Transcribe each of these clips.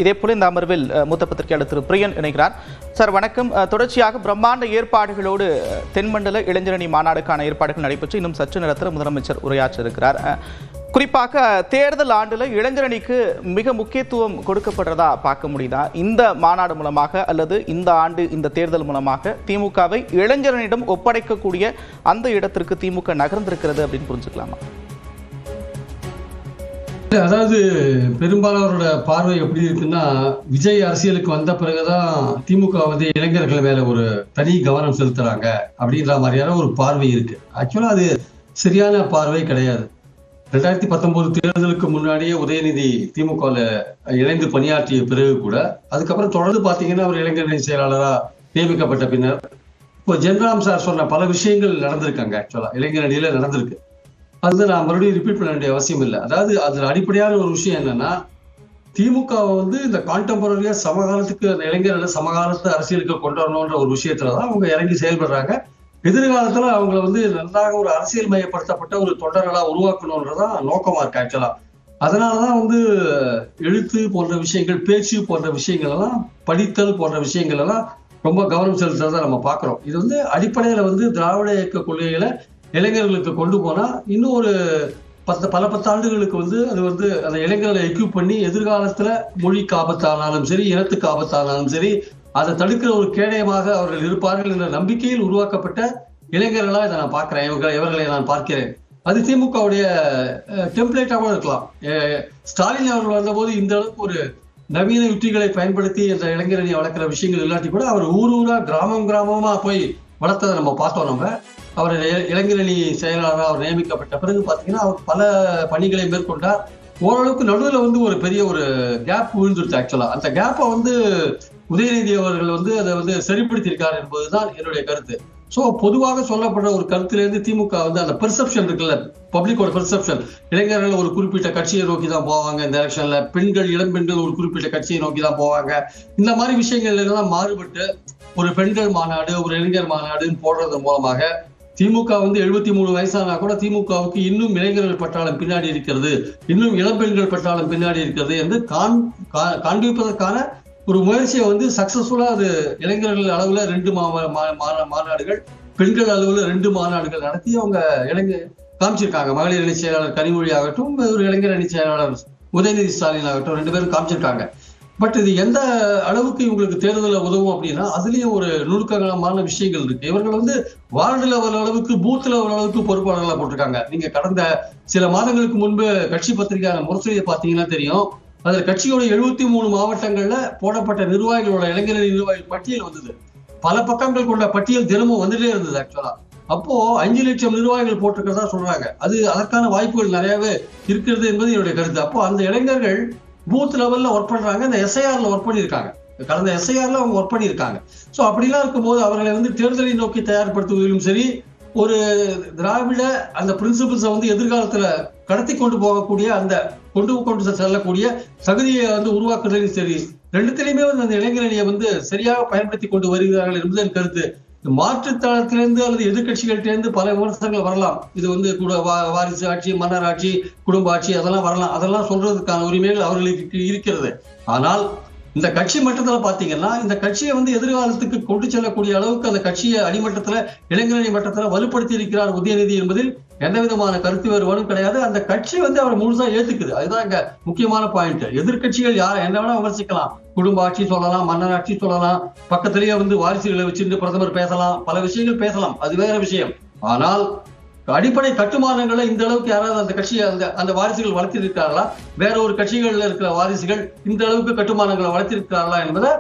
இதேபோல இந்த அமர்வில் மூத்த பத்திரிகையாளர் திரு பிரியன் இணைகிறார். சார் வணக்கம். தொடர்ச்சியாக பிரம்மாண்ட ஏற்பாடுகளோடு தென்மண்டல இளைஞரணி மாநாடுக்கான ஏற்பாடுகள் நடைபெற்று இன்னும் சற்று நேரத்தில் முதலமைச்சர் உரையாற்ற இருக்கிறார். குறிப்பாக தேர்தல் ஆண்டுல இளைஞரணிக்கு மிக முக்கியத்துவம் கொடுக்கப்படுறதா பார்க்க முடியுதா? இந்த மாநாடு மூலமாக அல்லது இந்த ஆண்டு இந்த தேர்தல் மூலமாக திமுகவை இளைஞரனிடம் ஒப்படைக்கக்கூடிய அந்த இடத்திற்கு திமுக நகர்ந்திருக்கிறது அப்படின்னு புரிஞ்சுக்கலாமா? அதாவது பெரும்பாலானோட பார்வை எப்படி இருக்குன்னா, விஜய் அரசியலுக்கு வந்த பிறகுதான் திமுக வந்து இளைஞர்கள் மேல ஒரு தனி கவனம் செலுத்துறாங்க அப்படின்ற மாதிரியான ஒரு பார்வை இருக்கு. ஆக்சுவலா அது சரியான பார்வை கிடையாது. 2019 தேர்தலுக்கு முன்னாடியே உதயநிதி திமுகவில் இணைந்து பணியாற்றிய பிறகு கூட அதுக்கப்புறம் தொடர்ந்து பாத்தீங்கன்னா அவர் இளைஞரணி செயலாளரா நியமிக்கப்பட்ட பின்னர் இப்போ ஜென்ராம் சார் சொன்ன பல விஷயங்கள் நடந்திருக்காங்க. ஆக்சுவலா இளைஞரணியில நடந்திருக்கு. அது நான் மறுபடியும் ரிப்பீட் பண்ண வேண்டிய அவசியம் இல்லை. அதாவது அதுல அடிப்படையான ஒரு விஷயம் என்னன்னா, திமுகவை வந்து இந்த கான்டெம்பரரியா சமகாலத்துக்கு அந்த இளைஞர்களை சமகாலத்து அரசியலுக்கு கொண்டு வரணும்ன்ற ஒரு விஷயத்துலதான் அவங்க இறங்கி செயல்படுறாங்க. எதிர்காலத்துல அவங்களை வந்து நன்றாக ஒரு அரசியல் மையப்படுத்தப்பட்ட ஒரு தொண்டர்களா உருவாக்கணும்ன்றதான் நோக்கமா இருக்கு ஆக்சுவலா. அதனாலதான் வந்து எழுத்து போன்ற விஷயங்கள், பேச்சு போன்ற விஷயங்கள் எல்லாம், படித்தல் போன்ற விஷயங்கள் எல்லாம் ரொம்ப கவனம் செலுத்துறதை நம்ம பாக்குறோம். இது வந்து அடிப்படையில வந்து திராவிட இயக்க கொள்கைகளை இளைஞர்களுக்கு கொண்டு போனா இன்னும் ஒரு பல பத்தாண்டுகளுக்கு வந்து அது வந்து அந்த இளைஞர்களை எக்யூப் பண்ணி எதிர்காலத்துல மொழிக்கு ஆபத்தானாலும் சரி, இனத்துக்கு ஆபத்தானாலும் சரி, அதை தடுக்கிற ஒரு கேடயமாக அவர்கள் இருப்பார்கள் என்ற நம்பிக்கையில் உருவாக்கப்பட்ட இளைஞர்களா இதை நான் பார்க்கிறேன். இவர்களை நான் பார்க்கிறேன். அது திமுகவுடைய டெம்ப்ளேட்டாகவும் இருக்கலாம். ஸ்டாலின் அவர்கள் வந்தபோது இந்த அளவுக்கு ஒரு நவீன யுக்திகளை பயன்படுத்தி அந்த இளைஞரணி வளர்க்கிற விஷயங்கள் இல்லாட்டி கூட அவர் ஊரா கிராமமா போய் வளர்த்ததை நம்ம பார்த்தோம். நம்ம அவர் இளைஞரணி செயலாளராக அவர் நியமிக்கப்பட்ட பிறகு பார்த்தீங்கன்னா அவர் பல பணிகளை மேற்கொண்டார். ஓரளவுக்கு நடுவில் வந்து ஒரு பெரிய ஒரு கேப் விழுந்துருச்சு. ஆக்சுவலா அந்த கேப்பை வந்து உதயநிதி அவர்கள் வந்து அதை வந்து சரிப்படுத்தியிருக்கார் என்பதுதான் என்னுடைய கருத்து. ஸோ பொதுவாக சொல்லப்படுற ஒரு கருத்திலேருந்து திமுக வந்து அந்த பெர்செப்ஷன் இருக்குல்ல, பப்ளிக்கோட பெர்செப்ஷன், இளைஞர்கள் ஒரு குறிப்பிட்ட கட்சியை நோக்கி தான் போவாங்க இந்த எலெக்ஷன்ல, பெண்கள் இளம் பெண்கள் ஒரு குறிப்பிட்ட கட்சியை நோக்கி தான் போவாங்க, இந்த மாதிரி விஷயங்கள் எல்லாம் மாறுபட்டு ஒரு பெண்கள் மாநாடு, ஒரு இளைஞர் மாநாடுன்னு போடுறது மூலமாக திமுக வந்து 73 வயசானா கூட திமுகவுக்கு இன்னும் இளைஞர்கள் பட்டாளம் பின்னாடி இருக்கிறது, இன்னும் இளம்பெண்கள் பட்டாளம் பின்னாடி இருக்கிறது என்று காண்பிப்பதற்கான ஒரு முயற்சியை வந்து சக்சஸ்ஃபுல்லா அது இளைஞர்கள் அளவுல 2 மாநாடுகள், பெண்கள் அளவுல 2 மாநாடுகள் நடத்தி அவங்க காமிச்சிருக்காங்க. மகளிர் அணி செயலாளர் கனிமொழி ஆகட்டும், ஒரு இளைஞர் அணி செயலாளர் உதயநிதி ஸ்டாலின் ஆகட்டும், 2 பேரும் காமிச்சிருக்காங்க. பட் இது எந்த அளவுக்கு இவங்களுக்கு தேர்தலில் உதவும் அப்படின்னா அதுலயும் ஒரு நுணுக்கமான விஷயங்கள் இருக்கு. இவர்கள் வந்து வார்டு லெவல் அளவுக்கு, பூத் லெவல் அளவுக்கு பொறுப்பாளர்களா போட்டிருக்காங்க. நீங்க கடந்த சில மாதங்களுக்கு முன்பு கட்சி பத்திரிகையான முரசொலியை பார்த்தீங்கன்னா தெரியும். அதுல கட்சியோட 73 மாவட்டங்கள்ல போடப்பட்ட நிர்வாகிகளோட இளைஞரணி நிர்வாகிகள் பட்டியல் வந்தது. பல பக்கங்கள் கொண்ட பட்டியல் தினமும் வந்துட்டே இருந்தது. ஆக்சுவலா அப்போ 5 லட்சம் நிர்வாகிகள் போட்டிருக்கிறதா சொல்றாங்க. அதற்கான வாய்ப்புகள் நிறையவே இருக்கிறது என்பது என்னுடைய கருத்து. அப்போ அந்த இளைஞர்கள் பூத் லெவல்ல ஒர்க் பண்றாங்க, இந்த எஸ்ஐஆர்ல ஒர்க் பண்ணியிருக்காங்க, கடந்த எஸ்ஐஆர்ல அவங்க ஒர்க் பண்ணியிருக்காங்க. ஸோ அப்படிலாம் இருக்கும்போது அவர்களை வந்து தேர்தலை நோக்கி தயார்படுத்துவதிலும் சரி, ஒரு திராவிட அந்த பிரின்சிபிள்ஸை வந்து எதிர்காலத்துல கடத்தி கொண்டு போகக்கூடிய அந்த கொண்டு செல்லக்கூடிய தகுதியை வந்து உருவாக்குறதுலையும் சரி, ரெண்டுத்திலையுமே வந்து அந்த இளைஞரணியை வந்து சரியாக பயன்படுத்தி கொண்டு வருகிறார்கள் என்பது என் கருத்து. மாற்றுத்தளத்திலிருந்து அல்லது எதிர்கட்சிகள்கிட்ட பல விமர்சனங்கள் வரலாம். இது வந்து கூட வாரிசு ஆட்சி, மன்னர் ஆட்சி, குடும்ப ஆட்சி அதெல்லாம் வரலாம். அதெல்லாம் சொல்றதுக்கான உரிமைகள் அவர்களுக்கு இருக்கிறது. ஆனால் இந்த கட்சி மட்டத்துல பாத்தீங்கன்னா இந்த கட்சியை வந்து எதிர்காலத்துக்கு கொண்டு செல்லக்கூடிய அளவுக்கு அந்த கட்சியை அடிமட்டத்துல, இளைஞரணி மட்டத்துல வலுப்படுத்தி இருக்கிறார் உதயநிதி என்பதில் எந்த விதமான கருத்து வேறுபாடும் கிடையாது. அந்த கட்சி வந்து அவரை முழுசா ஏத்துக்குது. அதுதான் இங்க முக்கியமான பாயிண்ட். எதிர்கட்சிகள் யார் என்ன வேணா விமர்சிக்கலாம், குடும்ப ஆட்சி சொல்லலாம், மன்னர் ஆட்சி சொல்லலாம், பக்கத்திலேயே வந்து வாரிசுகளை வச்சிருந்து பிரதமர் பேசலாம், பல விஷயங்கள் பேசலாம், அது வேற விஷயம். ஆனால் அடிப்படை கட்டுமானங்களை இந்த அளவுக்கு யாராவது அந்த கட்சியை அந்த வாரிசுகள் வளர்த்திருக்கிறார்களா, வேற ஒரு கட்சிகள்ல இருக்கிற வாரிசுகள் இந்த அளவுக்கு கட்டுமானங்களை வளர்த்திருக்கிறார்களா என்பதை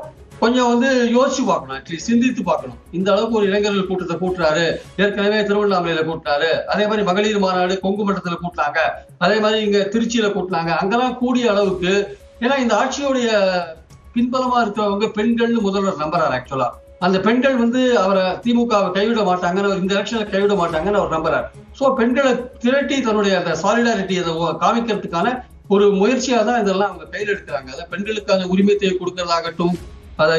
கொஞ்சம் வந்து யோசிச்சு பார்க்கணும், அட்லீஸ்ட் சிந்தித்து பார்க்கணும். இந்த அளவுக்கு ஒரு இளைஞர்கள் கூட்டத்தை கூட்டுறாரு, ஏற்கனவே திருவண்ணாமலையில கூட்டினாரு, அதே மாதிரி மகளிர் மாநாடு கொங்கு மண்டலத்துல கூட்டினாங்க, அதே மாதிரி இங்க திருச்சியில கூட்டினாங்க, அங்கெல்லாம் கூடிய அளவுக்கு. ஏன்னா இந்த ஆட்சியுடைய பின்பலமா இருக்கிறவங்க பெண்கள்னு முதல்வர் நம்புறாரு. ஆக்சுவலா அந்த பெண்கள் வந்து அவரை திமுகவை கைவிட மாட்டாங்கன்னு, இந்த எலெக்ஷன்ல கைவிட மாட்டாங்கன்னு அவர் நம்புறாரு. ஸோ பெண்களை திரட்டி தன்னுடைய அந்த சாலிடாரிட்டி அதை காமிக்கிறதுக்கான ஒரு முயற்சியா தான் இதெல்லாம் அவங்க கையில் எடுக்கிறாங்க. அதை பெண்களுக்கான உரிமையை கொடுக்கறதாகட்டும், அதை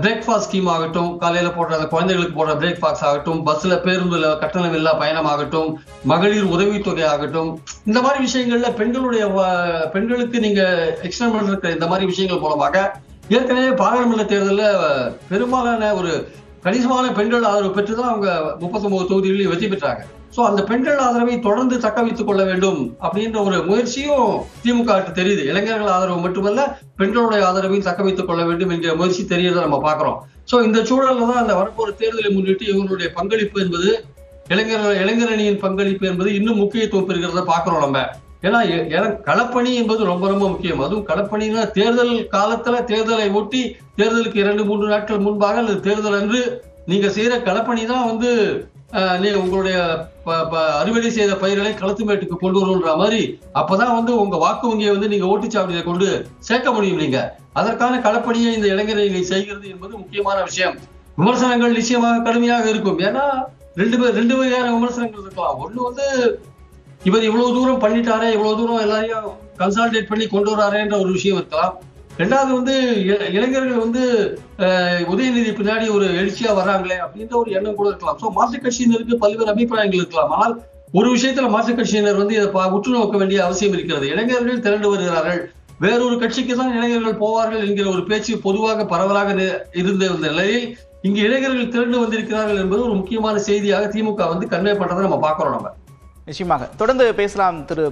பிரேக்ஃபாஸ்ட் ஸ்கீம் ஆகட்டும், காலையில போடுற அந்த குழந்தைகளுக்கு போடுற பிரேக்ஃபாஸ்ட் ஆகட்டும், பஸ்ல பேருந்துல கட்டணம் இல்லா பயணம் ஆகட்டும், மகளிர் உதவித்தொகை ஆகட்டும், இந்த மாதிரி விஷயங்கள்ல பெண்களுக்கு நீங்க எக்ஸ்டெண்ட் பண்ற இந்த மாதிரி விஷயங்கள் மூலமாக ஏற்கனவே பாராளுமன்ற தேர்தலில் பெரும்பாலான ஒரு கணிசமான பெண்கள் ஆதரவு பெற்றுதான் அவங்க 39 தொகுதிகளில் வெற்றி பெற்றாங்க. சோ அந்த பெண்கள் ஆதரவை தொடர்ந்து தக்க வைத்துக் கொள்ள வேண்டும் அப்படின்ற ஒரு முயற்சியும் திமுக தெரியுது. இளைஞர்கள் ஆதரவு மட்டுமல்ல, பெண்களுடைய ஆதரவையும் தக்க வைத்துக் கொள்ள வேண்டும் என்கிற முயற்சி தெரியறதை நம்ம பாக்குறோம். சோ இந்த சூழல்ல தான் அந்த வரப்போற தேர்தலை முன்னிட்டு இவங்களுடைய பங்களிப்பு என்பது, இளைஞரணியின் பங்களிப்பு என்பது இன்னும் முக்கியத்துவம் பெறுகிறத பாக்குறோம் நம்ம. ஏன்னா களப்பணி என்பது ரொம்ப ரொம்ப முக்கியம். அதுவும் களப்பணினா தேர்தல் காலத்துல, தேர்தலை ஒட்டி, தேர்தலுக்கு 2-3 நாட்கள் முன்பாக அல்லது தேர்தல் அன்று நீங்க செய்யற களப்பணி தான் நீங்க உங்களுடைய அறுவடை செய்த பயிர்களை களத்து மேட்டுக்கு கொண்டு வரும்ன்ற மாதிரி. அப்பதான் உங்க வாக்கு வங்கியை நீங்க ஓட்டுச்சாவடியை கொண்டு சேர்க்க முடியும். நீங்க அதற்கான களப்பணியை இந்த இளைஞர்களை செய்கிறது என்பது முக்கியமான விஷயம். விமர்சனங்கள் நிச்சயமாக கடுமையாக இருக்கும். ஏன்னா ரெண்டு வகையான விமர்சனங்கள் இருக்கலாம். ஒண்ணு இவர் இவ்வளவு தூரம் பண்ணிட்டாரே, இவ்வளவு தூரம் எல்லாரையும் கன்சால்டேட் பண்ணி கொண்டு வராருன்ற ஒரு விஷயம் இருக்கலாம். ரெண்டாவது இளைஞர்கள் உதயநிதி பின்னாடி ஒரு எழுச்சியா வர்றாங்களே அப்படின்ற ஒரு எண்ணம் கூட இருக்கலாம். சோ மாற்றுக் கட்சியினருக்கு பல்வேறு அபிப்பிராயங்கள் இருக்கலாம். ஆனால் ஒரு விஷயத்துல மாற்றுக் கட்சியினர் இதை உற்று நோக்க வேண்டிய அவசியம் இருக்கிறது. இளைஞர்கள் திரண்டு வருகிறார்கள், வேறொரு கட்சிக்கு தான் இளைஞர்கள் போவார்கள் என்கிற ஒரு பேச்சு பொதுவாக பரவலாக இருந்த நிலையில் இங்கு இளைஞர்கள் திரண்டு வந்திருக்கிறார்கள் என்பது ஒரு முக்கியமான செய்தியாக திமுக கன்வே பண்றதை நம்ம பாக்குறோம். நம்ம நிச்சயமாக தொடர்ந்து பேசலாம் திரு